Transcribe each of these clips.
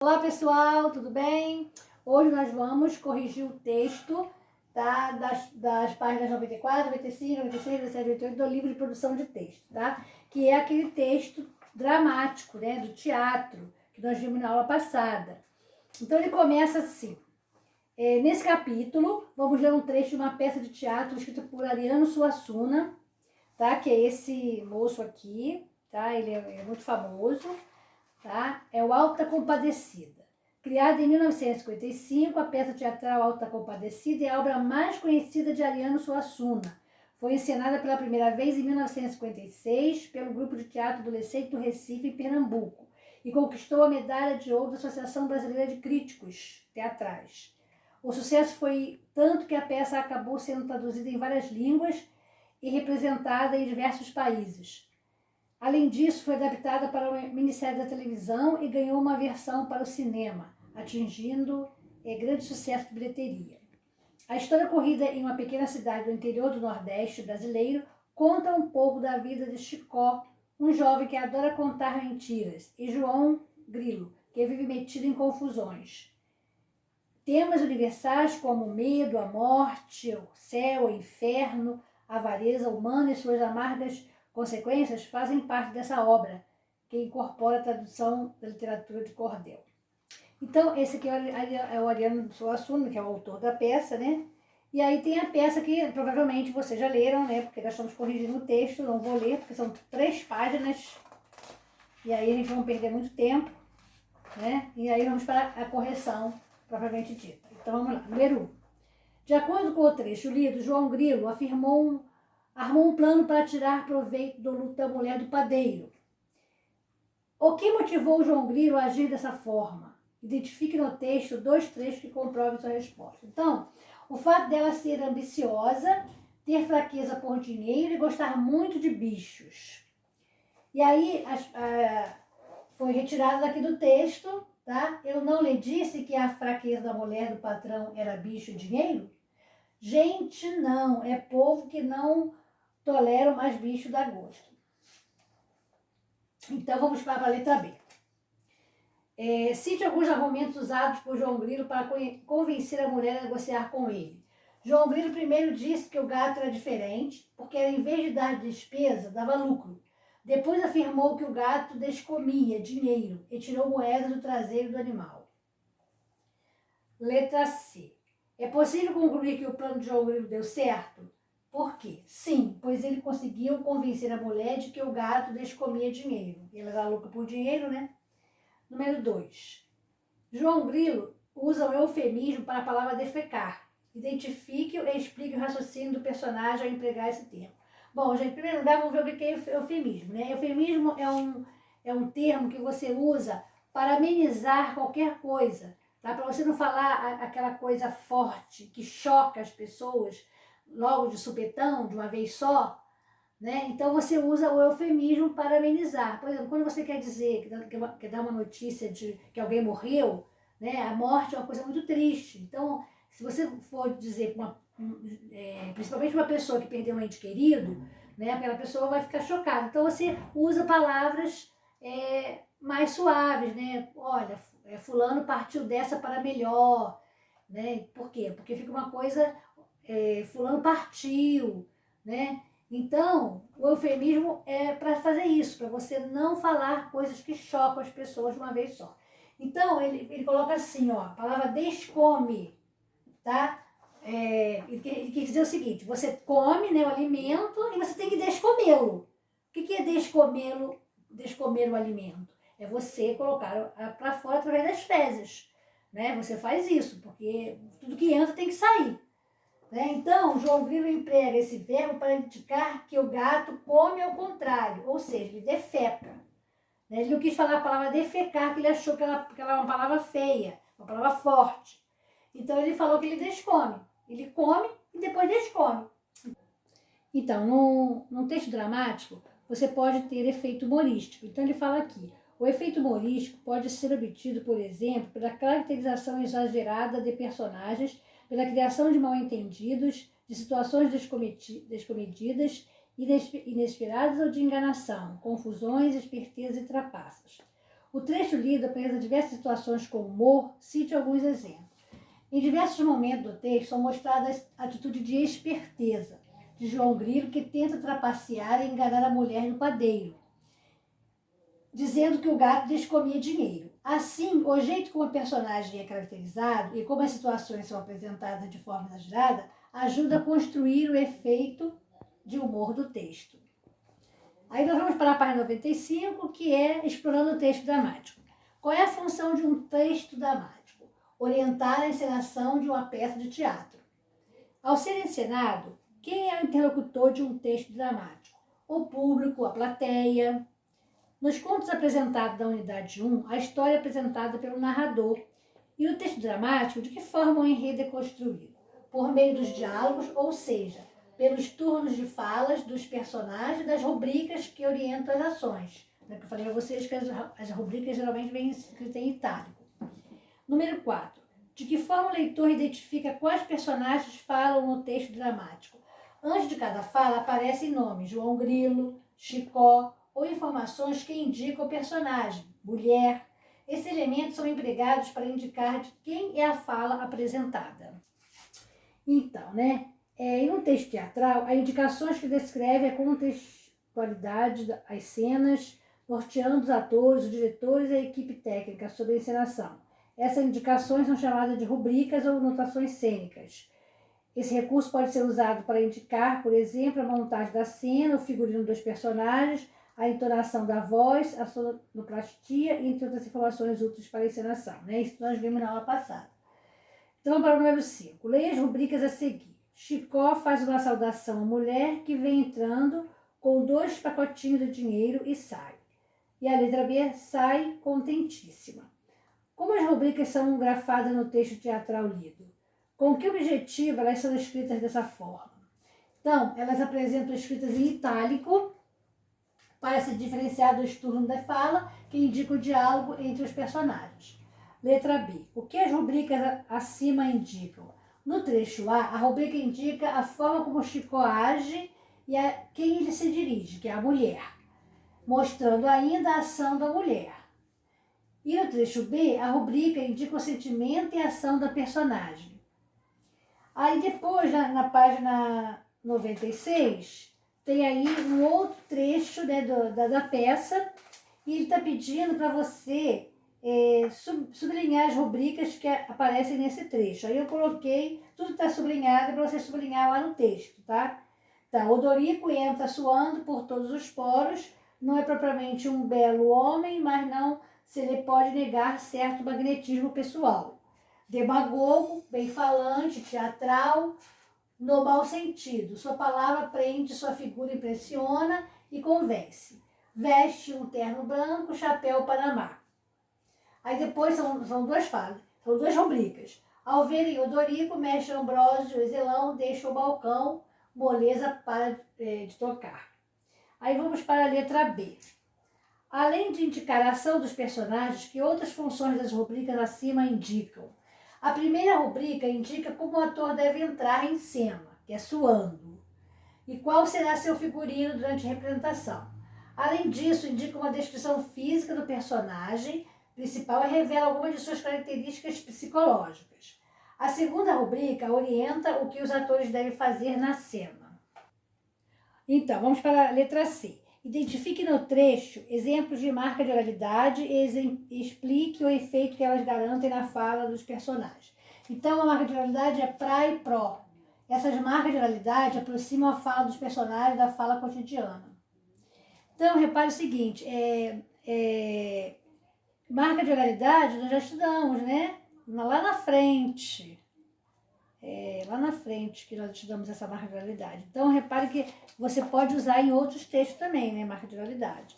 Olá pessoal, tudo bem? Hoje nós vamos corrigir o texto, tá? das páginas 94, 95, 96, 97, 98 do livro de produção de texto, tá? Que é aquele texto dramático, né? Do teatro, que nós vimos na aula passada. Então ele começa assim. Nesse capítulo, vamos ler um trecho de uma peça de teatro escrita por Ariano Suassuna, tá? Que é esse moço aqui, tá? Ele é muito famoso. Tá? É o Alta Compadecida. Criada em 1955, a peça teatral Alta Compadecida é a obra mais conhecida de Ariano Suassuna. Foi encenada pela primeira vez em 1956 pelo Grupo de Teatro Adolescente do Recife, em Pernambuco, e conquistou a medalha de ouro da Associação Brasileira de Críticos Teatrais. O sucesso foi tanto que a peça acabou sendo traduzida em várias línguas e representada em diversos países. Além disso, foi adaptada para o minissérie da televisão e ganhou uma versão para o cinema, atingindo grande sucesso de bilheteria. A história corrida em uma pequena cidade do interior do Nordeste brasileiro conta um pouco da vida de Chicó, um jovem que adora contar mentiras, e João Grilo, que vive metido em confusões. Temas universais como o medo, a morte, o céu, o inferno, a avareza humana e suas amargas consequências fazem parte dessa obra, que incorpora a tradução da literatura de cordel. Então, esse aqui é o Ariano Suassuna, que é o autor da peça, né? E aí tem a peça que provavelmente vocês já leram, né? Porque nós estamos corrigindo o texto, não vou ler, porque são 3 páginas. E aí a gente vai perder muito tempo, né? E aí vamos para a correção propriamente dita. Então vamos lá. Número 1. De acordo com o trecho lido, João Grilo armou um plano para tirar proveito do luto da mulher do padeiro. O que motivou João Grilo a agir dessa forma? Identifique no texto 2 trechos que comprovem sua resposta. Então, o fato dela ser ambiciosa, ter fraqueza por dinheiro e gostar muito de bichos. E aí, foi retirado daqui do texto, tá? Eu não lhe disse que a fraqueza da mulher do patrão era bicho e dinheiro? Gente, não. É povo que não tolera mais bicho dá gosto. Então, vamos para a letra B. Cite alguns argumentos usados por João Grilo para convencer a mulher a negociar com ele. João Grilo primeiro disse que o gato era diferente, porque em vez de dar despesa, dava lucro. Depois afirmou que o gato descomia dinheiro e tirou moedas do traseiro do animal. Letra C. É possível concluir que o plano de João Grilo deu certo? Por quê? Sim, pois ele conseguiu convencer a mulher de que o gato descomia dinheiro. Ela era louca por dinheiro, né? Número 2. João Grilo usa o eufemismo para a palavra defecar. Identifique e explique o raciocínio do personagem ao empregar esse termo. Bom, gente, em primeiro lugar, vamos ver o que é eufemismo, né? Eufemismo é um termo que você usa para amenizar qualquer coisa, tá? Para você não falar aquela coisa forte que choca as pessoas logo de supetão, de uma vez só, né? Então você usa o eufemismo para amenizar. Por exemplo, quando você quer dizer, quer dar uma notícia de que alguém morreu, né? A morte é uma coisa muito triste. Então, se você for dizer, principalmente uma pessoa que perdeu um ente querido, né? Aquela pessoa vai ficar chocada. Então você usa palavras mais suaves, né? Olha, fulano partiu dessa para melhor, né? Por quê? Porque fica uma coisa, fulano partiu, né? Então, o eufemismo é para fazer isso, para você não falar coisas que chocam as pessoas de uma vez só. Então, ele coloca assim, ó, a palavra descome, tá? Ele quer dizer o seguinte, você come, né, o alimento e você tem que descomê-lo. O que é descomer o alimento? É você colocar para fora através das fezes, né? Você faz isso, porque tudo que entra tem que sair. Né? Então, João Grilo emprega esse verbo para indicar que o gato come ao contrário, ou seja, ele defeca. Né? Ele não quis falar a palavra defecar, porque ele achou que ela era uma palavra feia, uma palavra forte. Então, ele falou que ele descome. Ele come e depois descome. Então, num texto dramático, você pode ter efeito humorístico. Então, ele fala aqui, o efeito humorístico pode ser obtido, por exemplo, pela caracterização exagerada de personagens, pela criação de mal-entendidos, de situações descomedidas, inesperadas ou de enganação, confusões, espertezas e trapaças. O trecho lido apresenta diversas situações com humor, cite alguns exemplos. Em diversos momentos do texto são mostradas atitudes de esperteza de João Grilo, que tenta trapacear e enganar a mulher no padeiro, dizendo que o gato lhes comia dinheiro. Assim, o jeito como o personagem é caracterizado e como as situações são apresentadas de forma exagerada ajuda a construir o efeito de humor do texto. Aí nós vamos para a página 95, que é explorando o texto dramático. Qual é a função de um texto dramático? Orientar a encenação de uma peça de teatro. Ao ser encenado, quem é o interlocutor de um texto dramático? O público, a plateia. Nos contos apresentados da unidade 1, a história é apresentada pelo narrador. E no texto dramático, de que forma o enredo é construído? Por meio dos diálogos, ou seja, pelos turnos de falas dos personagens e das rubricas que orientam as ações. Eu falei a vocês que as rubricas geralmente vêm escritas em itálico. Número 4. De que forma o leitor identifica quais personagens falam no texto dramático? Antes de cada fala aparecem nomes, João Grilo, Chicó, ou informações que indicam o personagem, mulher. Esses elementos são empregados para indicar de quem é a fala apresentada. Então, em um texto teatral, há indicações que descrevem a contextualidade das cenas, norteando os atores, os diretores e a equipe técnica sobre a encenação. Essas indicações são chamadas de rubricas ou notações cênicas. Esse recurso pode ser usado para indicar, por exemplo, a montagem da cena, o figurino dos personagens, a entonação da voz, a sonoplastia, entre outras informações úteis para a encenação. Isso nós vimos na aula passada. Então, vamos para o número 5. Leia as rubricas a seguir. Chicó faz uma saudação à mulher que vem entrando com 2 pacotinhos de dinheiro e sai. E a letra B sai contentíssima. Como as rubricas são grafadas no texto teatral lido? Com que objetivo elas são escritas dessa forma? Então, elas apresentam escritas em itálico para se diferenciar dos turnos da fala que indicam o diálogo entre os personagens. Letra B. O que as rubricas acima indicam? No trecho A rubrica indica a forma como Chicó age e a quem ele se dirige, que é a mulher, mostrando ainda a ação da mulher. E no trecho B, a rubrica indica o sentimento e a ação da personagem. Aí depois, na página 96, tem aí um outro trecho da peça e ele está pedindo para você sublinhar as rubricas que aparecem nesse trecho. Aí eu coloquei, tudo está sublinhado para você sublinhar lá no texto, tá? Então, Odorico entra suando por todos os poros, não é propriamente um belo homem, mas não se lhe pode negar certo magnetismo pessoal. Demagogo, bem-falante, teatral, no mau sentido. Sua palavra prende, sua figura impressiona e convence. Veste um terno branco, chapéu panamá. Aí depois são 2 falas, são 2 rubricas. Ao verem Odorico, mestre Ambrósio Ezelão deixa o balcão, moleza para de tocar. Aí vamos para a letra B. Além de indicar a ação dos personagens, que outras funções das rubricas acima indicam? A primeira rubrica indica como o ator deve entrar em cena, que é suando, e qual será seu figurino durante a representação. Além disso, indica uma descrição física do personagem principal e revela algumas de suas características psicológicas. A segunda rubrica orienta o que os atores devem fazer na cena. Então, vamos para a letra C. Identifique no trecho exemplos de marca de oralidade e explique o efeito que elas garantem na fala dos personagens. Então, a marca de oralidade é pra e pró. Essas marcas de oralidade aproximam a fala dos personagens da fala cotidiana. Então, repare o seguinte, marca de oralidade nós já estudamos, lá na frente. Lá na frente que nós estudamos essa marca de oralidade. Então, repare que você pode usar em outros textos também, marca de oralidade.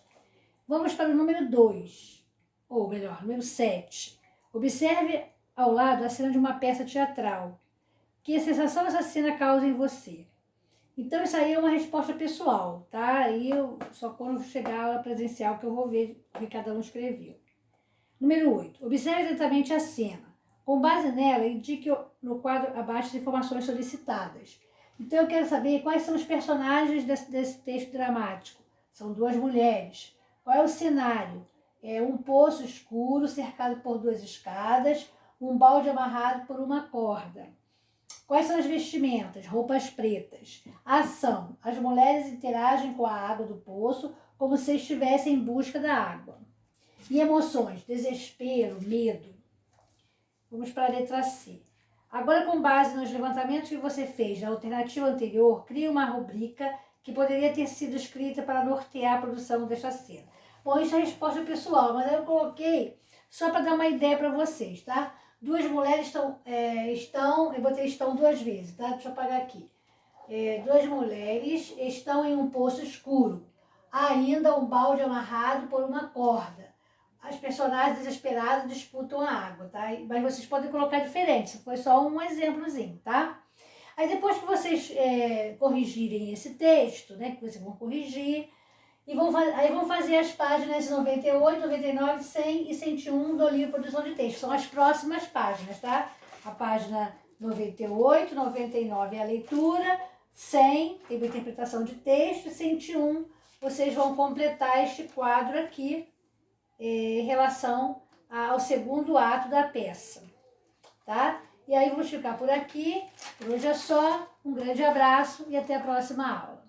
Vamos para o número 2, ou melhor, número 7. Observe ao lado a cena de uma peça teatral. Que sensação essa cena causa em você? Então, isso aí é uma resposta pessoal, tá? Aí só quando chegar a aula presencial que eu vou ver o que cada um escreveu. Número 8. Observe atentamente a cena. Com base nela, indique no quadro abaixo as informações solicitadas. Então, eu quero saber quais são os personagens desse texto dramático. São 2 mulheres. Qual é o cenário? um poço escuro cercado por 2 escadas, um balde amarrado por uma corda. Quais são as vestimentas? Roupas pretas. Ação: as mulheres interagem com a água do poço como se estivessem em busca da água. E emoções: desespero, medo. Vamos para a letra C. Agora, com base nos levantamentos que você fez na alternativa anterior, crie uma rubrica que poderia ter sido escrita para nortear a produção desta cena. Bom, isso é a resposta pessoal, mas eu coloquei só para dar uma ideia para vocês, tá? 2 mulheres eu botei estão 2 vezes, tá? Deixa eu apagar aqui. 2 mulheres estão em um poço escuro. Há ainda um balde amarrado por uma corda. As personagens desesperadas disputam a água, tá? Mas vocês podem colocar diferente, isso foi só um exemplozinho, tá? Aí depois que vocês corrigirem esse texto, né, que vocês vão corrigir, e vão fazer as páginas 98, 99, 100 e 101 do livro Produção de Texto. São as próximas páginas, tá? A página 98, 99 é a leitura, 100 tem uma interpretação de texto, e 101 vocês vão completar este quadro aqui em relação ao segundo ato da peça, tá? E aí vamos ficar por aqui. Por hoje é só. Um grande abraço e até a próxima aula.